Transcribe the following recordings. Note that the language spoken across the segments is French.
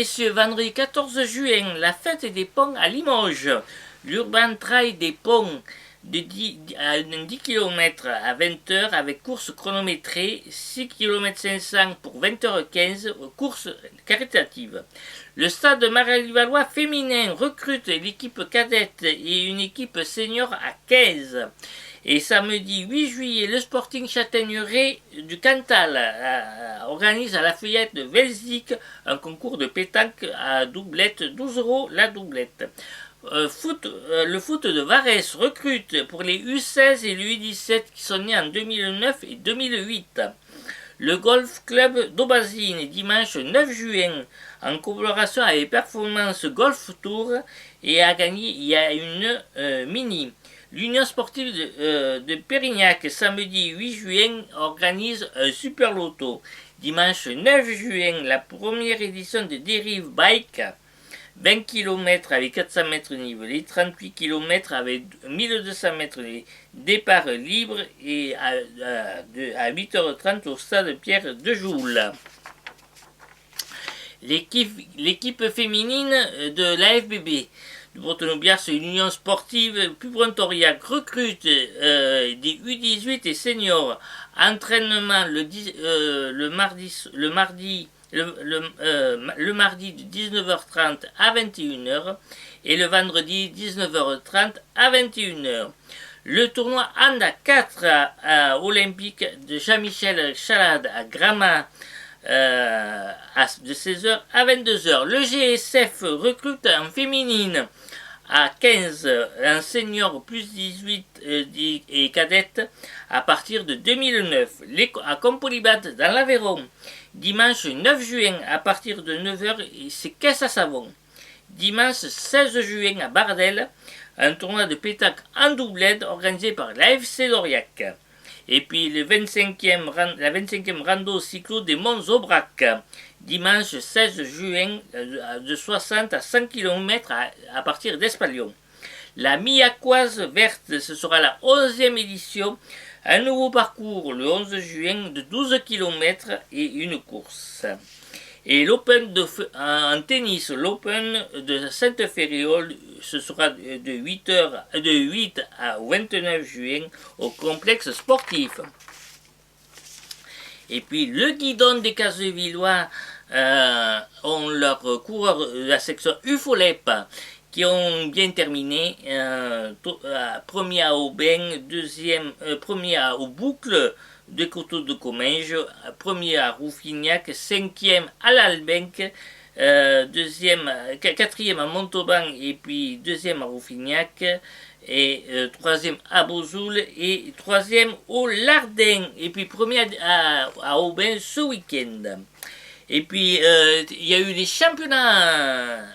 messieurs, vendredi 14 juin, la fête des ponts à Limoges. L'Urban Trail des ponts de 10 km à 20h avec course chronométrée, 6 km 500 pour 20h15, course caritative. Le stade Marivallois féminin recrute l'équipe cadette et une équipe senior à 15. Et samedi 8 juillet, le Sporting Châtaigneraie du Cantal organise à la Feuillette de Velzic un concours de pétanque à doublette, 12 € la doublette. Le foot de Varese recrute pour les U16 et les U17 qui sont nés en 2009 et 2008. Le Golf Club d'Aubazine, dimanche 9 juin, en collaboration avec Performance Golf Tour, et a gagné, il y a une mini. L'Union sportive de Pérignac, samedi 8 juin, organise un super loto. Dimanche 9 juin, la première édition de Dérive Bike, 20 km avec 400 mètres nivelés, 38 km avec 1200 mètres nivelés, départ libre et à 8h30 au stade Pierre de Joule. L'équipe féminine de l'AFBB de Bretonneau-Biars, l'Union sportive Pubrontoriac recrute des U18 et seniors. Entraînement le mardi de 19h30 à 21h et le vendredi 19h30 à 21h. Le tournoi ANDA 4 olympique de Jean-Michel Chalade à Gramat de 16h à 22h. Le GSF recrute en féminine à 15, en senior plus 18 et cadette à partir de 2009. À Compolibat dans l'Aveyron, dimanche 9 juin à partir de 9h, c'est caisse à savon. Dimanche 16 juin à Bardel, un tournoi de pétanque en doublette organisé par l'AFC d'Aurillac. Et puis la 25e rando cyclo des Monts Aubrac, dimanche 16 juin de 60 à 100 km à partir d'Espalion. La Miacoise verte, ce sera la 11e édition, un nouveau parcours le 11 juin de 12 km et une course. Et l'Open en tennis, l'Open de Sainte-Féréole, ce sera de 8 à 29 juin au complexe sportif. Et puis le guidon des Casevillois ont leur coureur de la section UFOLEP qui ont bien terminé, premier à Aubin, premier à Boucle de Coteaux de Comminges, premier à Rouffignac, cinquième à l'Albenque, quatrième à Montauban et puis deuxième à Rouffignac et troisième à Bozoul et troisième au Lardin et puis premier à Aubin ce week-end. Et puis il y a eu les championnats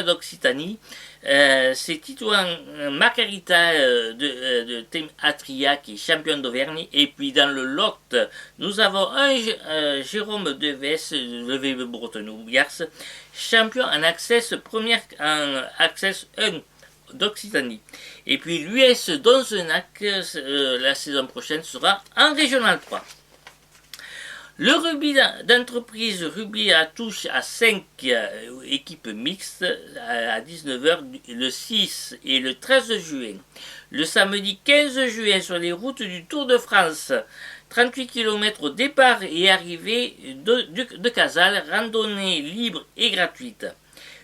d'Occitanie. C'est Titouan Margarita de Team Atria qui est champion d'Auvergne. Et puis dans le Lot, nous avons un Jérôme Deves de VV Bretonneau-Biars, champion en Access 1 d'Occitanie. Et puis l'US d'Onzenac, la saison prochaine, sera en Régional 3. Le rugby d'entreprise, rugby à touche à 5 équipes mixtes à 19h le 6 et le 13 juin. Le samedi 15 juin sur les routes du Tour de France, 38 km au départ et arrivée de Casals, randonnée libre et gratuite.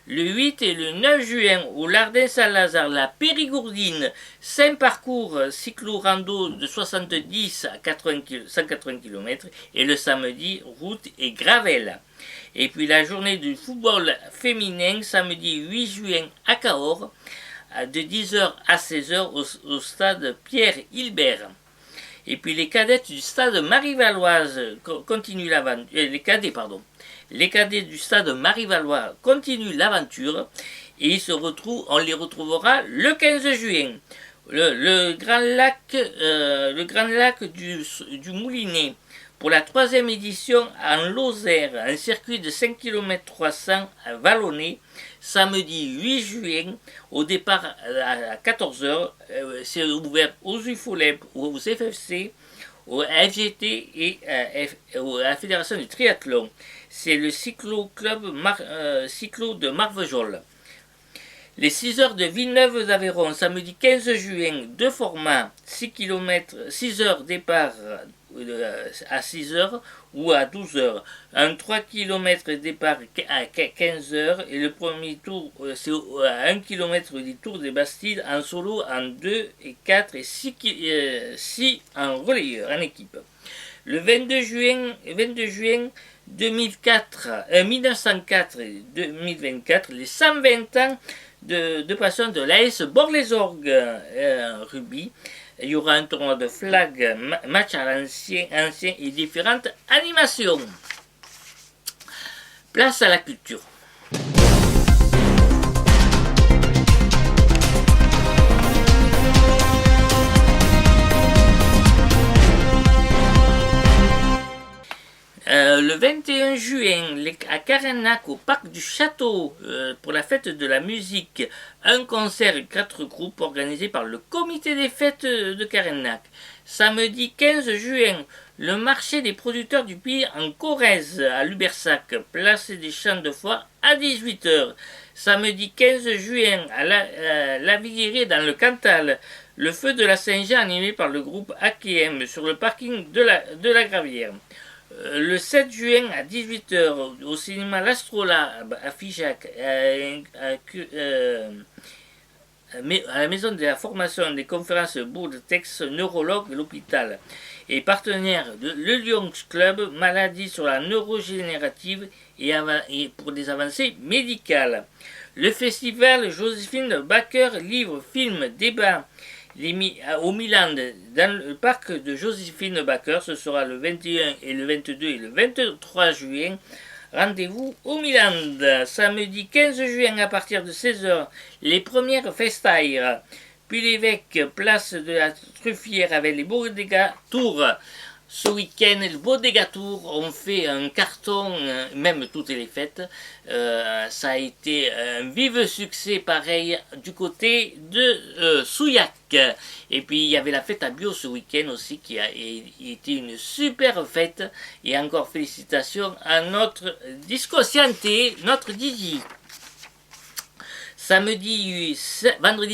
Le 8 et le 9 juin, au Lardin-Saint-Lazare, la Périgourdine, 5 parcours cyclo-rando de 70 à 180 km, et le samedi, route et gravel. Et puis la journée du football féminin, samedi 8 juin à Cahors, de 10h à 16h au stade Pierre-Hilbert. Et puis les cadettes du stade Marivalloise continuent l'aventure, les cadets du stade Marivallois continuent l'aventure et on les retrouvera le 15 juin. Le grand lac du Moulinet pour la 3e édition en Lozère, un circuit de 5 km 300 à Vallonné, samedi 8 juin, au départ à 14h, c'est ouvert aux UFOLEP, aux FFC, au FGT et à la Fédération du triathlon. C'est le cyclo-club cyclo de Marvejols. Les 6 heures de Villeneuve d'Aveyron, samedi 15 juin, deux formats, 6 km, 6 heures départ à 6 heures ou à 12 heures. Un 3 km départ à 15 heures et le premier tour, c'est à 1 km du Tour des Bastides en solo, en 2 et 4 et 6 en relayeur, en équipe. Le 22 juin 1904 et 2024, les 120 ans de passion de l'AS Bord-les-Orgues rugby. Il y aura un tournoi de flag, match à l'ancien et différentes animations. Place à la culture. Le 21 juin, à Carennac, au parc du Château, pour la fête de la musique, un concert et 4 groupes organisés par le comité des fêtes de Carennac. Samedi 15 juin, le marché des producteurs du pays en Corrèze, à Lubersac, place des Champs de Foire à 18 h. Samedi 15 juin, à la Villirée dans le Cantal, le feu de la Saint-Jean animé par le groupe AKM sur le parking de la Gravière. Le 7 juin à 18 h au cinéma L'Astrola à Figeac, à la maison de la formation des conférences Bourg-de-Tex, neurologue de l'hôpital et partenaire de Le Lions Club, maladie sur la neurogénérative et pour des avancées médicales. Le festival Joséphine Baker, livre, film, débat au Milan, dans le parc de Joséphine Baker. Ce sera le 21 et le 22 et le 23 juin. Rendez-vous au Milan. Samedi 15 juin à partir de 16 h, les premières festaires. Puis l'évêque, place de la Truffière avec les Bodega Tours. Ce week-end, le Bodega Tour ont fait un carton, même toutes les fêtes. Ça a été un vif succès, pareil, du côté de Souillac. Et puis, il y avait la fête à Bio ce week-end aussi, qui a été une super fête. Et encore félicitations à notre Disco Scienté, notre Didi. Vendredi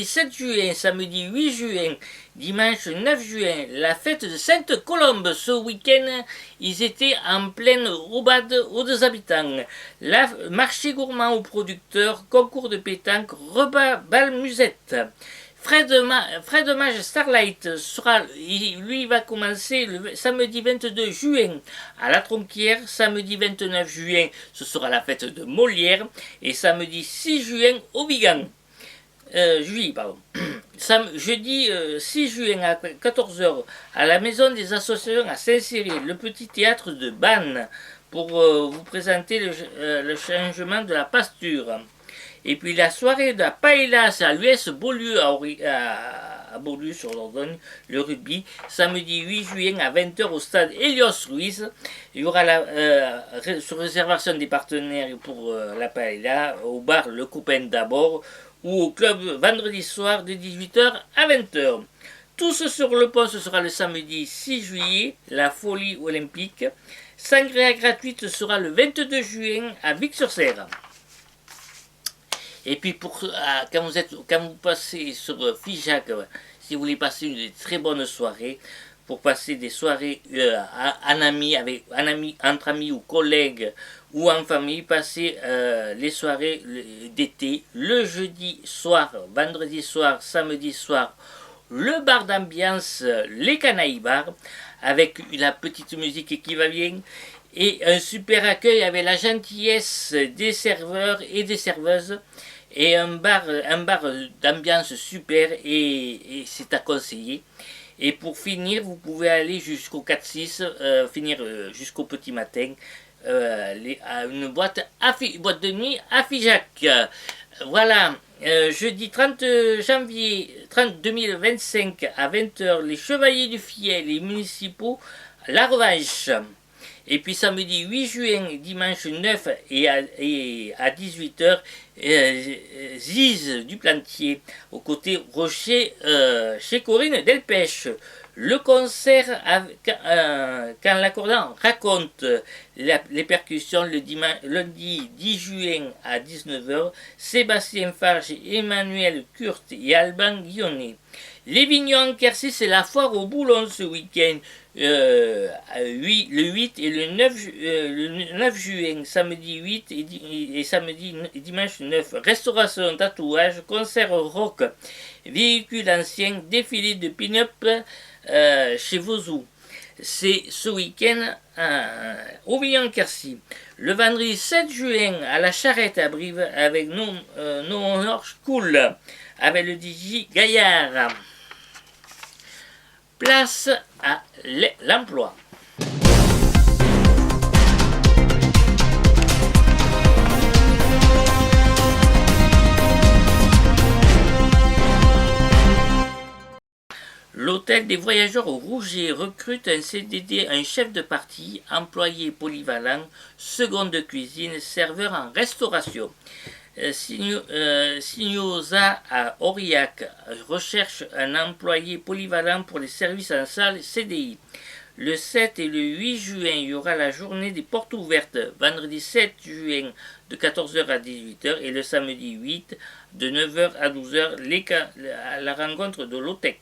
7 juin, samedi 8 juin, dimanche 9 juin, la fête de Sainte-Colombe. Ce week-end, ils étaient en pleine aubade aux 2 habitants. Marché gourmand aux producteurs, concours de pétanque, repas bal musette. Fred de Mage Starlight va commencer le samedi 22 juin à la Tronquière. Samedi 29 juin, ce sera la fête de Molière. Et samedi 6 juin au Vigan. Jeudi 6 juin à 14 h à la Maison des Associations à Saint-Cyril, le petit théâtre de Bannes, pour vous présenter le changement de la pasture. Et puis la soirée de la paella, c'est à l'US Beaulieu, à Beaulieu sur l'Ordogne, le rugby, samedi 8 juin à 20 h au stade Hélios Ruiz. Il y aura sur réservation des partenaires pour la paella, au bar Le Coupin d'abord, ou au club vendredi soir de 18 h à 20 h. Tous sur le pont, ce sera le samedi 6 juillet, la folie olympique. Sangria gratuite sera le 22 juin à Vic-sur-Serre. Et puis quand vous passez sur Figeac, si vous voulez passer une très bonne soirée, pour passer des soirées entre amis ou collègues ou en famille, passez les soirées d'été, le jeudi soir, vendredi soir, samedi soir, le bar d'ambiance, les Canailles Bar, avec la petite musique qui va bien, et un super accueil avec la gentillesse des serveurs et des serveuses. Et un bar d'ambiance super et c'est à conseiller. Et pour finir, vous pouvez aller jusqu'au 4-6, finir jusqu'au petit matin, à une boîte de nuit à Figeac. Voilà, jeudi 30 janvier 2025 à 20 h, les Chevaliers du Fiel, les municipaux, la revanche. Et puis samedi 8 juin, dimanche 9 et à 18h, Ziz du Plantier, au côté Rocher, chez Corinne Delpech. Le concert, quand l'accordant raconte les percussions le lundi 10 juin à 19h, Sébastien Farge, Emmanuel Kurt et Alban Guillonnet. Les Vignons Quercy, c'est la foire au boulon ce week-end, le 8 et le 9 juin, samedi 8 et samedi et dimanche 9. Restauration, tatouage, concert rock, véhicule ancien, défilé de pin-up chez Vozou. C'est ce week-end au Vignons-Quercy. Le vendredi 7 juin à la Charrette à Brive avec No Honor School avec le DJ Gaillard. Place à l'emploi. L'hôtel des voyageurs au Rouget recrute un CDD, un chef de partie, employé polyvalent, seconde cuisine, serveur en restauration. Signosa à Aurillac recherche un employé polyvalent pour les services en salle CDI. Le 7 et le 8 juin, il y aura la journée des portes ouvertes, vendredi 7 juin de 14h à 18h et le samedi 8 de 9h à 12h, la rencontre de l'OTEC.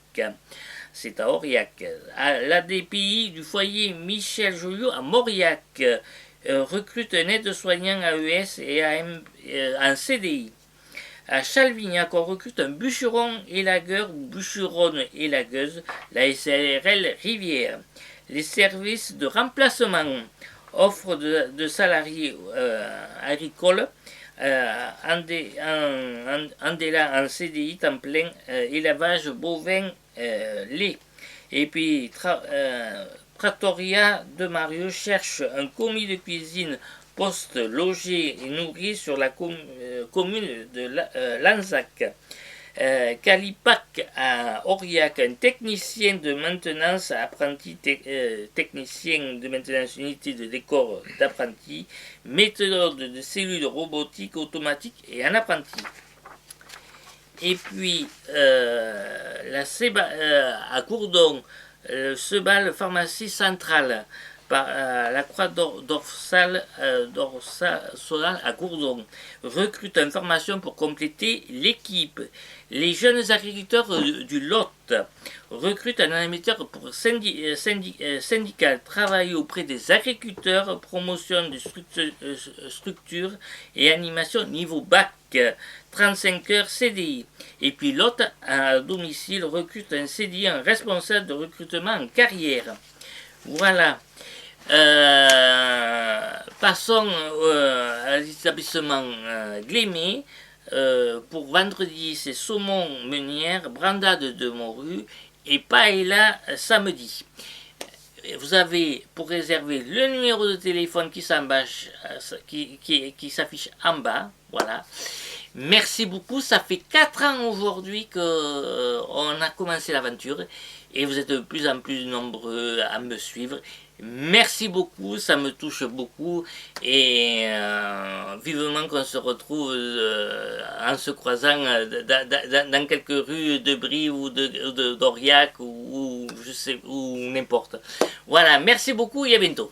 C'est à Aurillac. À l'ADPI du foyer Michel Joliot à Mauriac recrute un aide-soignant AES et en CDI. À Chalvignac, on recrute un bûcheron élagueur ou bûcheronne élagueuse, la SARL Rivière. Les services de remplacement, offre de salariés agricoles, Andela en CDI temps plein, élevage bovin, lait. Et puis Pratoria de Mario cherche un commis de cuisine poste logé et nourri sur la commune de Lanzac. Calipac à Aurillac, un technicien de maintenance apprenti, technicien de maintenance unité de décor d'apprenti, méthode de cellules robotiques automatiques et un apprenti. Et puis à Gourdon, Sebal pharmacie centrale par la croix dorsale à Gourdon recrute une formation pour compléter l'équipe. Les jeunes agriculteurs du Lot recrutent un animateur pour syndical, travailler auprès des agriculteurs, promotion de structure et animation niveau bac, 35 heures CDI. Et puis Lot à domicile recrute un CDI, un responsable de recrutement en carrière. Voilà. Passons à l'établissement Glémé. Pour vendredi, c'est saumon meunière, brandade de morue et paella samedi. Vous avez pour réserver le numéro de téléphone qui s'affiche en bas. Voilà. Merci beaucoup. Ça fait 4 ans aujourd'hui qu'on a commencé l'aventure et vous êtes de plus en plus nombreux à me suivre. Merci beaucoup, ça me touche beaucoup et vivement qu'on se retrouve en se croisant dans quelques rues de Brive ou d'Aurillac ou je sais où n'importe. Voilà, merci beaucoup et à bientôt.